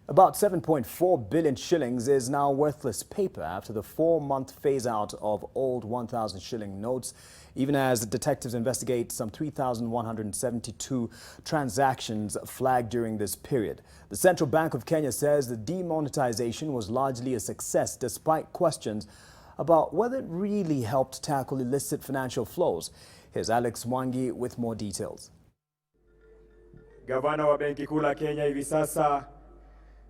About 7.4 billion shillings is now worthless paper after the 4-month phase-out of old 1,000 shilling notes, even as detectives investigate some 3,172 transactions flagged during this period. The Central Bank of Kenya says the demonetisation was largely a success despite questions about whether it really helped tackle illicit financial flows. Here's Alex Mwangi with more details. Gavana wa Benki Kuu la Kenya hivi sasa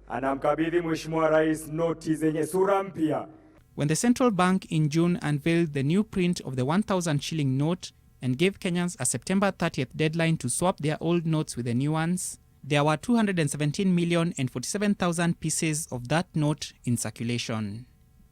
anamkabidhi Mheshimiwa Rais noti zenye sura mpya. When the central bank in June unveiled the new print of the 1,000 shilling note and gave Kenyans a September 30th deadline to swap their old notes with the new ones, there were 217,047,000 pieces of that note in circulation.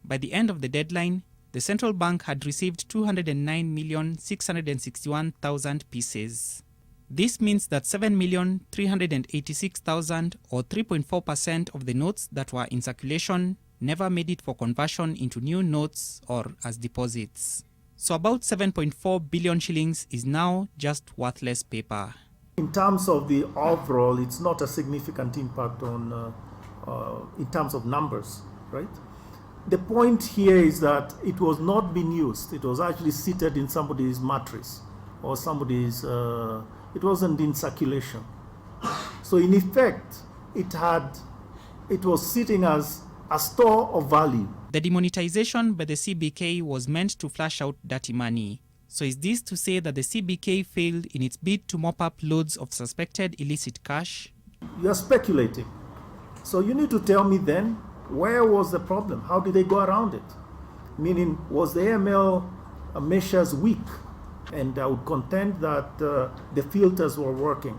By the end of the deadline, the central bank had received 209,661,000 pieces. This means that 7,386,000 or 3.4% of the notes that were in circulation never made it for conversion into new notes or as deposits. So about 7.4 billion shillings is now just worthless paper. In terms of the overall, it's not a significant impact on in terms of numbers, right? The point here is that it was not being used. It was actually seated in somebody's mattress or somebody's, it wasn't in circulation. So in effect, it was sitting as a store of value. The demonetization by the CBK was meant to flush out dirty money. So is this to say that the CBK failed in its bid to mop up loads of suspected illicit cash? You're speculating. So you need to tell me then, where was the problem? How did they go around it? Meaning, was the AML measures weak? And I would contend that the filters were working.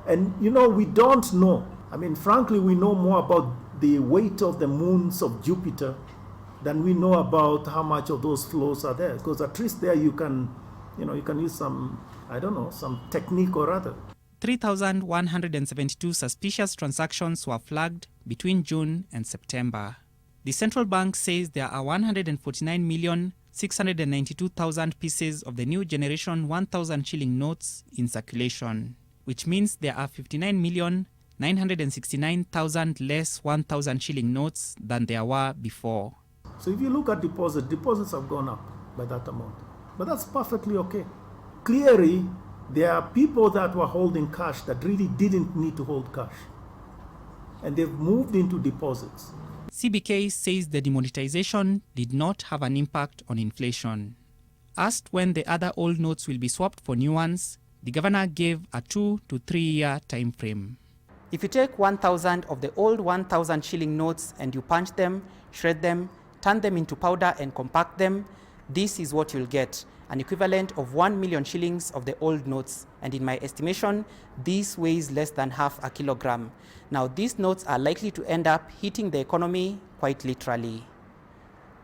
And you know, we don't know. I mean, frankly, we know more about the weight of the moons of Jupiter than we know about how much of those flows are there. Because at least there you can use some, I don't know, some technique or other. 3,172 suspicious transactions were flagged between June and September. The central bank says there are 149,692,000 pieces of the new generation 1,000 shilling notes in circulation, which means there are 59,969,000 less 1,000 shilling notes than there were before. So if you look at deposits have gone up by that amount. But that's perfectly okay. Clearly, there are people that were holding cash that really didn't need to hold cash. And they've moved into deposits. CBK says the demonetization did not have an impact on inflation. Asked when the other old notes will be swapped for new ones, the governor gave a 2 to 3 year time frame. If you take 1,000 of the old 1,000 shilling notes and you punch them, shred them, turn them into powder and compact them, this is what you'll get, an equivalent of 1 million shillings of the old notes. And in my estimation, this weighs less than half a kilogram. Now, these notes are likely to end up hitting the economy quite literally.